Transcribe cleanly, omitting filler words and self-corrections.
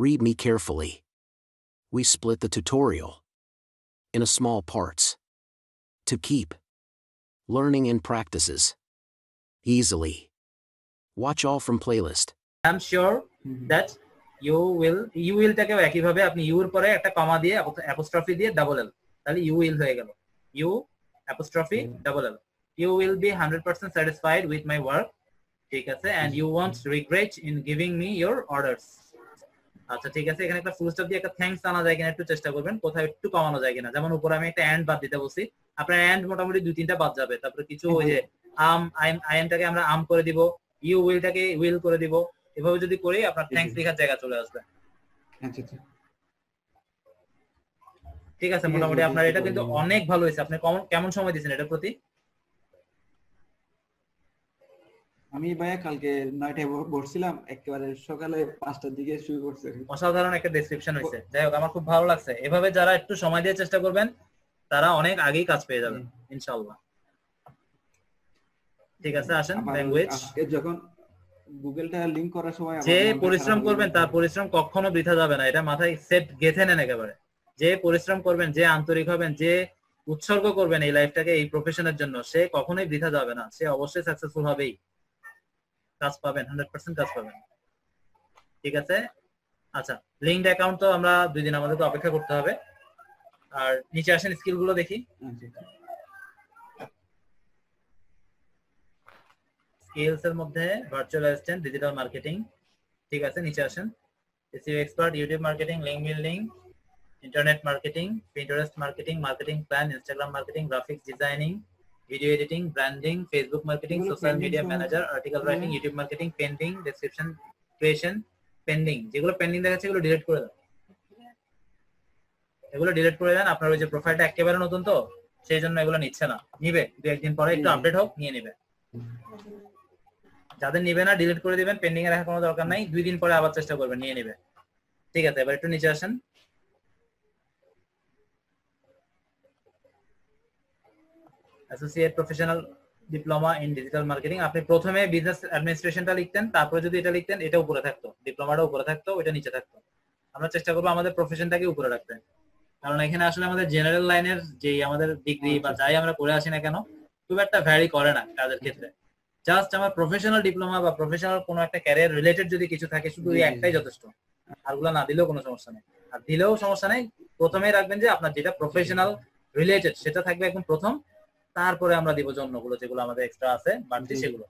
Read me carefully. We split the tutorial in a small parts to keep learning and practices easily. Watch all from playlist. I'm sure that you will টাকে একই ভাবে আপনি you এর পরে একটা কমা দিয়ে apostrophe দিয়ে double L, তাহলে you will হয়ে গেল। you apostrophe double l, you will be 100% satisfied with my work, ঠিক আছে, and you won't regret in giving me your orders। আচ্ছা ঠিক আছে, এখানে একটা ফুল স্টপ দিয়ে একটা থ্যাঙ্কস আনা যায় কিনা একটু চেষ্টা করবেন, কোথাও একটু কমানো যায় কিনা। যেমন উপরে আমি একটা এন্ড বাদ দিতে বলছি, আপনার এন্ড মোটামুটি 2-3টা বাদ যাবে। তারপরে কিছু ওই যে আইএমটাকে আমরা আম করে দিব, ইউ উইলটাকে উইল করে দিব, এভাবে যদি করি আপনার থ্যাঙ্কস লেখার জায়গা চলে আসবে। আচ্ছা আচ্ছা ঠিক আছে, মোটামুটি আপনার এটা কিন্তু অনেক ভালো হয়েছে। আপনি কেমন সময় দিয়েছেন এটার প্রতি? আমি ভাইয়া কালকে 9টায় বসছিলাম, একেবারে সকালে 5টার দিকে শুরু করছি। অসাধারণ একটা ডেসক্রিপশন হয়েছে। যাই হোক, আমার খুব ভালো লাগছে। এভাবে যারা একটু সময় দিয়ে চেষ্টা করবেন তারা অনেক আগেই কাজ পেয়ে যাবেন ইনশাআল্লাহ। ঠিক আছে, আসেন ল্যাঙ্গুয়েজ। যখন গুগলটা লিংক করার সময় যে পরিশ্রম করবেন তার পরিশ্রম কখনো বৃথা যাবে না, এটা মাথায় সেট গেঁথে নেন একেবারে। যে পরিশ্রম করবেন, যে আন্তরিক হবেন, যে উৎসর্গ করবেন এই লাইফটাকে এই প্রফেশনের জন্য, সে কখনোই বৃথা যাবে না, সে অবশ্যই সাকসেসফুল হবেই, কাজ পাবেন, 100% কাজ পাবেন। ঠিক আছে, আচ্ছা লিঙ্কড অ্যাকাউন্ট তো আমরা 2 দিন আমাদের তো অপেক্ষা করতে হবে। আর নিচে আসেন, স্কিল গুলো দেখি। স্কিলস এর মধ্যে ভার্চুয়াল অ্যাসিস্ট্যান্ট, ডিজিটাল মার্কেটিং, ঠিক আছে, নিচে আসেন। SEO expert, YouTube marketing, link building, internet marketing, Pinterest marketing, marketing plan, Instagram marketing, graphics designing, video editing, branding, Facebook marketing, social media manager, article writing, YouTube marketing, pending, description creation, pending. যেগুলো pending দেখাচ্ছে এগুলো delete করে দাও, এগুলো delete করে দেন। আপনার ওই যে প্রোফাইলটা একেবারে নতুন তো সেই জন্য এগুলো নিচ্ছে না, নিবে 2-1 দিন পরে, একটু আপডেট হোক, নিয়ে নিবে। যাদের নিবে না ডিলিট করে দিবেন, পেন্ডিং এ রাখার কোনো দরকার নাই, 2 দিন পরে আবার চেষ্টা করবেন, নিয়ে নিবে। ঠিক আছে, এবার একটু নিচে আসেন। Associate professional diploma in digital marketing, আপনি প্রথমে বিজনেস অ্যাডমিনিস্ট্রেশনটা লিখতেন, তারপরে যদি এটা লিখতেন, এটা উপরে থাকতো, ডিপ্লোমাটা উপরে থাকতো, ওইটা নিচে থাকতো। আমরা চেষ্টা করবো আমাদের প্রফেশনটাকে উপরে রাখতে, কারণ এখানে আসলে আমাদের জেনারেল লাইনের যে আমাদের ডিগ্রি বা যাই আমরা করে আসি না কেন খুব একটা ভ্যারি করে না কাজের ক্ষেত্রে। জাস্ট আমার প্রফেশনাল ডিপ্লোমা বা প্রফেশনাল কোনো একটা ক্যারিয়ার রিলেটেড যদি কিছু থাকে, শুধু এই একটাই যথেষ্ট, আরগুলো না দিলেও কোনো সমস্যা নেই। আর দিলেও সমস্যা নেই, প্রথমেই রাখবেন যে আপনার যেটা প্রফেশনাল রিলেটেড সেটা থাকবে একদম প্রথম, তারপরে আমরা দিব অন্যগুলো যেগুলো আমাদের এক্সট্রা আছে বাড়তি সেগুলো।